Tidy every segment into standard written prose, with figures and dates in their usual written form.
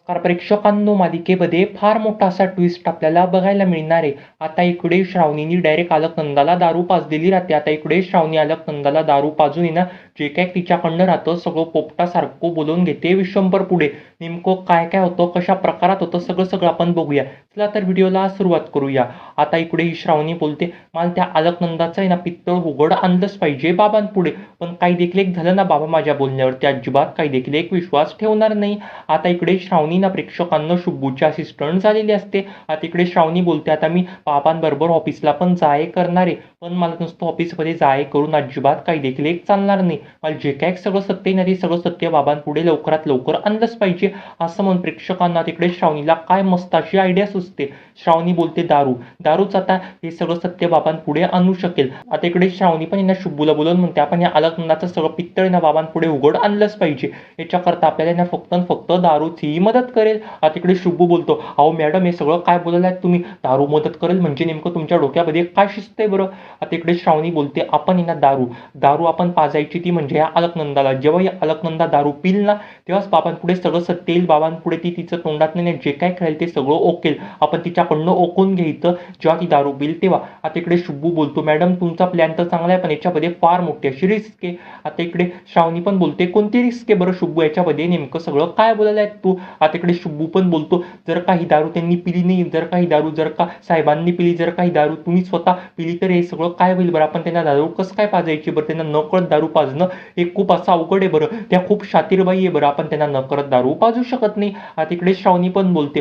नमस्कार प्रेक्षकांनो, मालिकेमध्ये फार मोठा असा ट्विस्ट आपल्याला बघायला मिळणार आहे. आता इकडे श्रावणीने डायरेक्ट अलकनंदाला दारू पाजलेली राहते. आता इकडे श्रावणी अलकनंदाला दारू पाजून आहे ना, जे काय तिच्याकडनं राहतं सगळं पोपटासारखं बोलवून घेते विश्वंभर पुढे. नेमकं काय काय होतं, कशा प्रकारात होतं, सगळं सगळं आपण बघूया. चला तर व्हिडिओला सुरुवात करूया. आता इकडे ही श्रावणी बोलते, मला त्या अलकनंदाचं आहे ना पित्तळ उघड आणलंच पाहिजे बाबांपुढे. पण काही देखील एक झालं ना, बाबा माझ्या बोलण्यावरती अजिबात काही देखील एक विश्वास ठेवणार नाही. आता इकडे श्रावणी ना प्रेक्षकांना शुभूची असिस्टंट झालेली असते. आता इकडे श्रावणी बोलते, आता मी बाबांबरोबर ऑफिसला पण जाय करणार आहे, पण मला नुसतं ऑफिसमध्ये जाय करून अजिबात काही देखील एक चालणार नाही. मला जे काय सगळं सत्य नाही ते सगळं सत्य बाबांपुढे लवकरात लवकर आणलंच पाहिजे असं म्हणून प्रेक्षकांना तिकडे श्रावणीला काय मस्त अशी आयडिया सुचते. श्रावणी बोलते दारूच आता हे सगळं सत्य बाबांपुढे आणू शकेल. आता इकडे श्रावणी पण यांना शुभूला बोलून म्हणते, आपण या अलकनंदाचं सगळं पित्तळ ना बाबांपुढे उघड आणलंच पाहिजे. याच्याकरता आपल्याला फक्त दारूच ही मदत करेल. आता इकडे शुभू बोलतो, अहो मॅडम हे सगळं काय बोललात तुम्ही, दारू मदत करेल म्हणजे नेमकं तुमच्या डोक्यामध्ये काय शिजतंय बरं. आता इकडे श्रावणी बोलते, आपण ना दारू आपण पाजायची ती म्हणजे या अलकनंदाला. जेव्हा या अलकनंदा दारू पिल ना, तेव्हाच बाबांपुढे सगळं सत्य येईल. बाबांपुढे ती तिचं तोंडात नाही जे काय खेळेल ते सगळं ओकेल. आपण तिच्याकडनं ओकून घ्यायचं जेव्हा ती दारू पिल तेव्हा. आता इकडे शुभू बोलतो, मॅडम तुमचा प्लॅन तर चांगला आहे, पण याच्यामध्ये फार मोठी अशी रिस्क आहे. आता इकडे श्रावणी पण बोलते, कोणती रिस्क आहे बरं शुभू, याच्यामध्ये नेमकं सगळं काय बोलायला आहे तू. आता इकडे शुभू पण बोलतो, जर काही दारू त्यांनी पिली नाही, जर काही दारू जर का साहेबांनी पिली, जर काही दारू तुम्ही स्वतः पिली, तर हे सगळं काय होईल बरं. आपण त्यांना दारू कसं काय पाजायची बरं, त्यांना नकळत दारू पाजणं हे खूप असं अवघड आहे बरं. त्या खूप शातीरबाई आहे बरं, आपण त्यांना नकळत दारू पाजू शकत नाही. आता इकडे श्रावणी पण बोलते,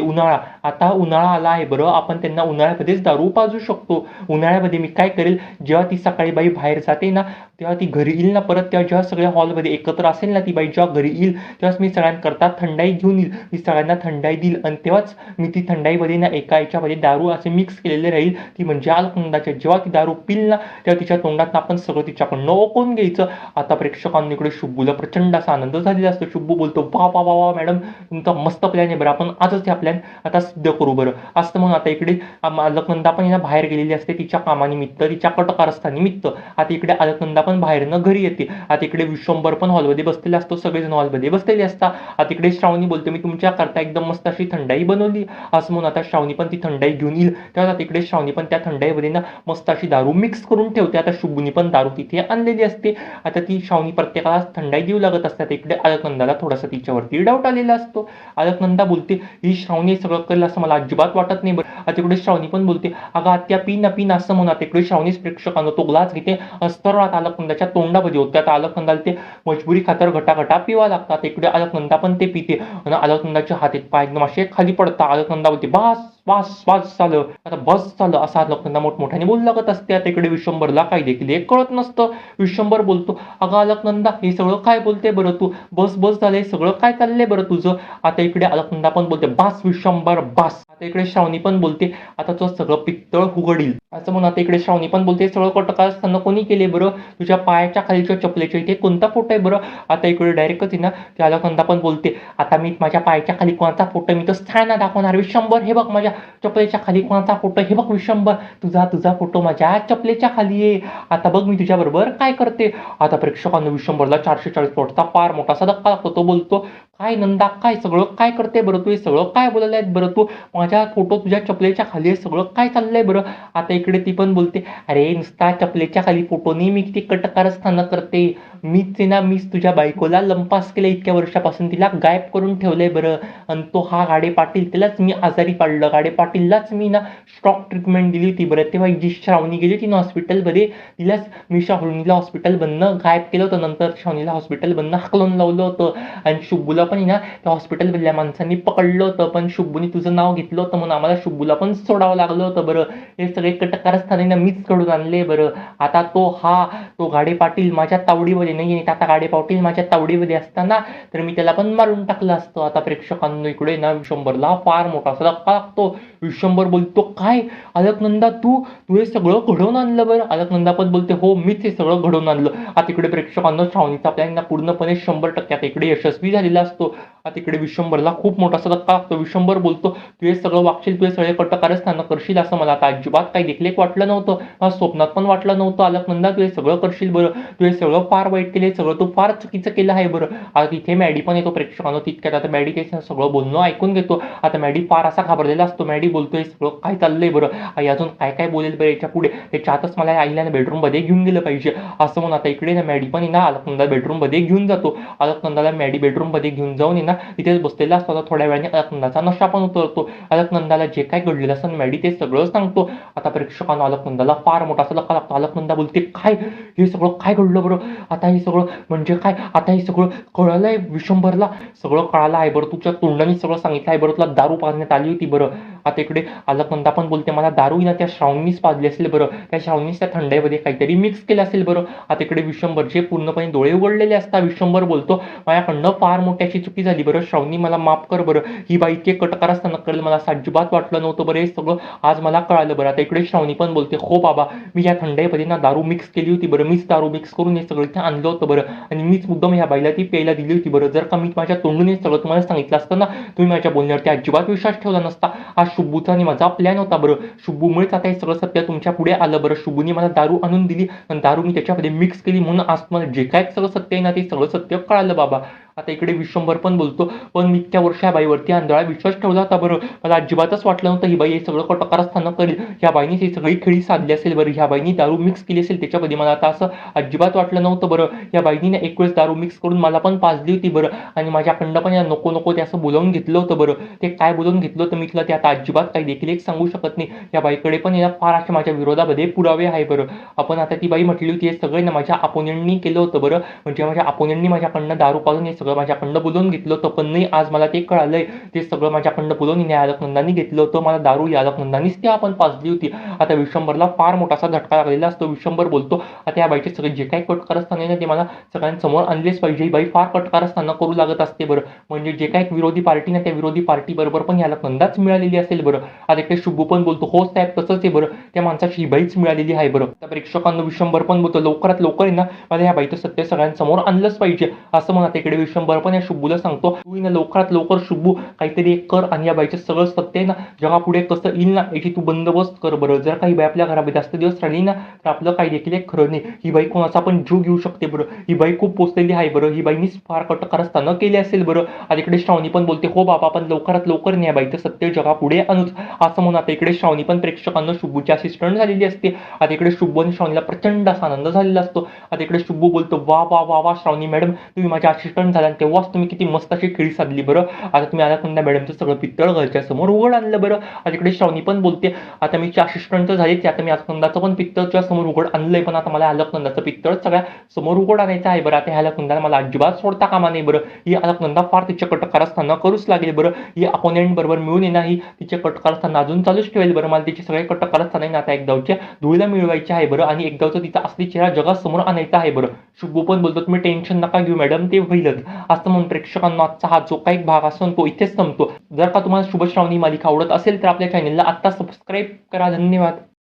आता उन्हाळा आला आहे बरं, आपण त्यांना उन्हाळ्यामध्येच दारू पाजू शकतो. उन्हाळ्यामध्ये मी काय करेल, जेव्हा ती सकाळी बाई बाहेर जाते ना, तेव्हा ती घरी येईल ना परत, तेव्हा जेव्हा सगळ्या हॉलमध्ये एकत्र असेल ना ती बाई, जेव्हा घरी येईल तेव्हाच मी सगळ्यांकरता थंडाई घेऊन येईल. मी सगळ्यांना थंडाई देईल आणि तेव्हाच मी ती थंडाईमध्ये ना एका याच्यामध्ये दारू असे मिक्स केलेले राहील, ती म्हणजे अलकनंदाच्या. जेव्हा ती दारू पिल ना, तेव्हा तिच्या तोंडात आपण सगळं तिच्याकडनं ओकून घ्यायचं. आता प्रेक्षकांनी इकडे शुभूला प्रचंड असा आनंद झालेला असतो. शुभू बोलतो, वा वा वा वा मॅडम, तुमचा मस्त प्लॅन आहे बरं, आपण आजच हा प्लॅन आता सिद्ध करू बरं असं म्हणून. आता इकडे अलकनंदा पण ना बाहेर गेलेली असते तिच्या कामानिमित्त, तिच्या कटकारस्थानिमित्त. आता इकडे अलकनंदा पण बाहेरनं घरी येते. आता इकडे विश्वंभर पण हॉलमध्ये बसलेला असतो, सगळेजण हॉलमध्ये बसलेले असतात. आता इकडे श्रावणी बोलते, मी तुमच्या करता एकदम मस्त अशी थंडाई बनवली असं म्हणून. आता श्रावणी पण ती थंडाई घेऊन येईल, तेव्हा तिकडे श्रावणी पण त्या थंडाईमध्ये ना मस्त अशी दारू मिक्स करून ठेवते. आता शुभूनी पण दारू तिथे आणलेली असते. आता ती श्रावणी प्रत्येकाला थंडाई देऊ लागत असतात. इकडे अलकनंदाला थोडासा तिच्यावरती डाऊट आलेला असतो. अलकनंदा बोलते, ही श्रावणी सगळं करेल असं मला अजिबात वाटत नाही बरं. आता इकडे श्रावणी पण बोलते, अगं आत्या पिन असं म्हणून. आता इकडे श्रावणीच प्रेक्षकांना तो ग्लास घेते, सर्वात अलकनंदाच्या तोंडामध्ये होते. आता अलकनंदाला ते मजबुरी खातर घटाघटा पिवा लागतात. इकडे अलकनंदा पण ते पिते आणि अलकनंदाच्या हातात पाय एकदम असे खाली पडतात. अलकनंदा बोलते, बस बस बस झालं, आता बस झालं असं अलकनंदा मोठमोठ्याने बोलू लागत असते. आता इकडे विश्वंभरला काही देखील एक कळत नसतं. विश्वंभर बोलतो, अगं अलकनंदा हे सगळं काय बोलते बरं तू, बस बस झालंय सगळं काय चाललंय बरं तुझं. आता इकडे अलकनंदा पण बोलते, बस विश्वंभर बस. आता इकडे श्रावणी पण बोलते, आता तो सगळं पित्तळ उघडील असं म्हणून. आता इकडे श्रावणी पण बोलते, सगळं कटकारस्थानं कोणी केले बरं, तुझ्या पायाच्या खालीच्या चपलेच्या इथे कोणता फोटो आहे बरं. आता इकडे डायरेक्टच आहे ना ते अलकनंदा पण बोलते, आता मी माझ्या पायाच्या खाली कोणाचा फोटो मी तर स्थान दाखवणार विश्वंभर, हे बघ माझ्या चपलेच्या खाली कोणाचा फोटो, हे बघ विश्वंभर तुझा फोटो माझ्या चपलेच्या खाली आहे, आता बघ मी तुझ्या बरोबर काय करते. आता प्रेक्षकांना विश्वंभरला 440 फूटचा फार मोठासा धक्का लागतो. तो बोलतो, काय नंदा काय सगळं काय करते बरं तू, हे सगळं काय बोलायला आहेत बरं तू, माझ्या फोटो तुझ्या चपलेच्या खाली आहे, सगळं काय चाललंय बरं. आता इकडे ती पण बोलते, अरे नुसता चपलेच्या खाली फोटो नाही, मी ती कटकारस्थानं करते, मीच तुझ्या बायकोला लंपास केलं इतक्या वर्षापासून, तिला गायब करून ठेवलंय बरं. आणि तो हा गाडे पाटील, त्यालाच मी आजारी पाडलं, गाडे पाटीललाच मी ना स्टॉक ट्रीटमेंट दिली होती बरं. तेव्हा जी श्रावणी गेली होती ना हॉस्पिटलमध्ये, तिलाच मी श्रावणीला हॉस्पिटल बनणं गायब केलं होतं, नंतर श्रावणीला हॉस्पिटल बनणं हाकलून लावलं होतं. आणि शुभूला पण ना त्या हॉस्पिटलमधल्या माणसांनी पकडलं होतं, पण शुभूने तुझं नाव घेतलं होतं म्हणून आम्हाला शुभूला पण सोडावं लागलं होतं बरं. हे सगळे कटकारस्थानी मीच कडून आणले बरं. आता तो गाडे पाटील माझ्या तावडीमध्ये नाही, आता गाडे पाटील माझ्या तावडीमध्ये असताना तर मी त्याला पण मारून टाकलं असतं. आता प्रेक्षकांना इकडे ना विश्वंभरला फार मोठा असा धक्का लागतो. विश्वंभर बोलतो, काय अलकनंदा तू हे सगळं घडवून आणलं बरं. अलकनंदा पण बोलते, हो मीच हे सगळं घडवून आणलं. आता इकडे प्रेक्षकांना श्रावणीचा प्लॅन ना पूर्णपणे 100% इकडे यशस्वी झालेला असतो. असतो. आता इकडे विश्वंभरला खूप मोठासा धक्का लागतो. विश्वंभर बोलतो, "तू हे सगळं वागशील, तू हे सगळे कारस्थानं करशील असं मला आता अजिबात काही देखील वाटलं नव्हतं. मला स्वप्नात पण वाटलं नव्हतं अलकनंदा तू हे सगळं करशील बरं. तू हे सगळं फार वाईट केलं, सगळं तू फार चुकीचं केलं आहे बरं." आता तिथे मॅडी पण येतो प्रेक्षकांनो. तितक्यात आता मॅडी ते सगळं बोलणं ऐकून घेतो. आता मॅडी फार असा घाबरलेला असतो. मॅडी बोलतोय, "सगळं काय चाललंय बरं? आई अजून काय काय बोलेल बरं याच्या पुढे? त्याच्या आतच मला आईला बेडरूममध्ये घेऊन गेलं पाहिजे." असं म्हणून आता इकडे ना मॅडी पण ना अलकनंदा बेडरूममध्ये घेऊन जातो. अलकनंदाला मॅडी बेडरूममध्ये घेऊन जाऊन ना तिथेच बसलेला असतो. आता थोड्या वेळाने अलकनंदाचा नशा पण उतरतो. अलकनंदाला जे काय घडलेलं असतं मॅडी ते सगळं सांगतो. आता प्रेक्षकांना अलकनंदाला फार मोठा असा धक्का लागतो. अलकनंदा बोलते, "काय हे सगळं काय घडलं बरं? आता हे सगळं म्हणजे काय? आता हे सगळं कळलंय विश्वंभरला? सगळं कळालं आहे बरं, तुझ्या तोंडाने सगळं सांगितलं आहे बरं, तुला दारू पाजण्यात आली होती बरं." आता इकडे अलकनंदा पण बोलते, "मला दारू ना त्या श्रावणीच पाजली असेल बरं, त्या श्रावणीच त्या थंडाईमध्ये काहीतरी मिक्स केलं असेल बरं." आता इकडे विश्वंभरचे पूर्णपणे डोळे उघडलेले असतात. विश्वंभर बोलतो, "माझ्याकडनं फार मोठी अशी चुकी झाली बरं श्रावणी, मला माफ कर बरं. ही बाई इतके कटकार असताना करेल मला असं अजिबात वाटलं नव्हतं बरं. हे सगळं आज मला कळालं बरं." आता इकडे श्रावणी पण बोलते, "हो बाबा, मी या थंडाईमध्ये ना दारू मिक्स केली होती बरं. मीच दारू मिक्स करून हे सगळं इथे आणलं होतं बरं आणि मीच मुद्दाम ह्या बाईला ती प्यायला दिली होती बरं. जर का मी माझ्या तोंडून हे सगळं तुम्हाला सांगितलं असतं ना, तुम्ही माझ्या बोलण्यावरती अजिबात विश्वास ठेवला नसता. हा शुभूचा आणि माझा प्लॅन होता बरं. शुभूमुळेच आता हे सगळं सत्य तुमच्या पुढे आलं बरं. शुभूने मला दारू आणून दिली आणि दारू मी त्याच्यामध्ये मिक्स केली म्हणून आज तुम्हाला जे काय सगळं सत्य आहे ना ते सगळं सत्य कळालं बाबा." आता इकडे विश्वंभर पण बोलतो, "पण मी इतक्या वर्ष ह्या बाईवरती आंधळा विश्वास ठेवला होता बरं. मला अजिबातच वाटलं नव्हतं ही बाई हे सगळं कारस्थानं करेल. ह्या बाईनीच ही सगळी खेळी साधली असेल बरं. ह्या बाईनी दारू मिक्स केली असेल त्याच्यामध्ये. मला आता असं अजिबात वाटलं नव्हतं बरं. या बाईनी ना एक वेळेस दारू मिक्स करून मला पण पाजली होती बरं आणि माझ्याकडनं पण या नको नको ते असं बोलावून घेतलं होतं बरं. ते काय बोलवून घेतलं होतं मी तुला ते आता अजिबात काही देखील एक सांगू शकत नाही. या बाईकडे पण या फार अशा माझ्या विरोधामध्ये पुरावे आहे बरं. आपण आता ती बाई म्हटली होती हे सगळं ना माझ्या अपोनेंटनी केलं होतं बरं. म्हणजे माझ्या अपोनेंटनी माझ्याकडनं दारू पाजून हे सगळं माझ्याकडनं बोलवून घेतलं होतं. पण नाही आज मला ते कळालंय ते सगळं माझ्याकडनं बोलवून अलकनंदानी घेतलं होतं. मला दारू अलकनंदानीच ते आपण पाजली होती." आता विश्वंभरला फार मोठासा झटका लागलेला असतो. विश्वंभर बोलतो, "आता या बाईचे सगळे जे काही कटकारस्थान आहे ना ते मला सगळ्यांसमोर आणलेच पाहिजे. ही बाई फार कटकारस्थानं करू लागत असते बरं. म्हणजे जे काही विरोधी पार्टी ना त्या विरोधी पार्टी बरोबर पण ह्याला अलकनंदाच मिळालेली असेल बरं." आता इकडे शुभू पण बोलतो, "हो साहेब तसंच आहे बरं. त्या माणसाची ही बाईच मिळालेली आहे बरं." त्या प्रेक्षकांना विश्वंभर पण बोलतो, "लवकरात लवकर आहे ना मला ह्या बाईचं सत्य सगळ्यांसमोर आणलंच पाहिजे." असं म्हणत इकडे विश्वंभर पण या शुभूला सांगतो, "तू ना लवकरात लवकर शुभू काहीतरी एक कर आणि या बाईचं सगळं सत्य आहे ना जगापुढे कसं येईल ना याची तू बंदोबस्त कर बरं. जर काही बाई आपल्या घरामध्ये जास्त दिवस राहिली ना तर आपलं काही देखील एक खरं नाही. ही बाई कोणाचा पण जीव घेऊ शकते बरं. ही बाई खूप पोचलेली आहे बरं. ही बाईनीच फार कटकारस्थानं केली असेल बरं." आता इकडे श्रावणी पण बोलते, "हो बाबा आपण लवकरात लवकर न्या बाईचं सत्य जगापुढे आणूच." असं म्हणून आता इकडे श्रावणी पण प्रेक्षकांना शुभूची असिस्टंट झालेली असते. आता इकडे शुभू आणि श्रावणीला प्रचंड असा आनंद झालेला असतो. आता इकडे शुभू बोलतो, "वा वा वा वा श्रावणी मॅडम तुम्ही माझ्या असिस्टंट झाला तेव्हाच तुम्ही किती मस्त अशी खेळी साधली बरं. आता तुम्ही अलकनंदा मॅडमचं सगळं पित्तळ घरच्या समोर उघड आणलं बरं." आता इकडे श्रावणी पण बोलते, "आता मी असिस्टंट झाले आता मी अलकनंदाचं पण पित्तळच्या समोर उघड आणलंय पण आता मला अलकनंदाचं पित्तळ सगळ्या समोर उघड आणायचं आहे बरं. आता ह्या अलकनंदाला मला अजिबात सोडता कामा नाही बरं. ही अलकनंदा फार तिच्या कटकारस्थानं करूच लागेल बरं. ही अपोनेंट बरोबर मिळून आहे ना ही तिचे कटकारस्थानं अजून चालूच ठेवेल बरं. मला तिचे सगळे कटकारस्थान आहे ना आता एकदावच्या धुळीला मिळवायचे आहे बरं आणि एकदावचं तिचा असली चेहरा जगासमोर आणायचा आहे बरं." शुभू पण बोलतो, "तुम्ही टेन्शन नका घेऊ मॅडम ते होईलच." असं म्हणून प्रेक्षकांना आजचा हा जो काही भाग असतो तो इथेच संपतो. जर का तुम्हाला शुभ श्रावणी मालिका आवडत असेल तर आपल्या चॅनलला आत्ता सबस्क्राईब करा. धन्यवाद.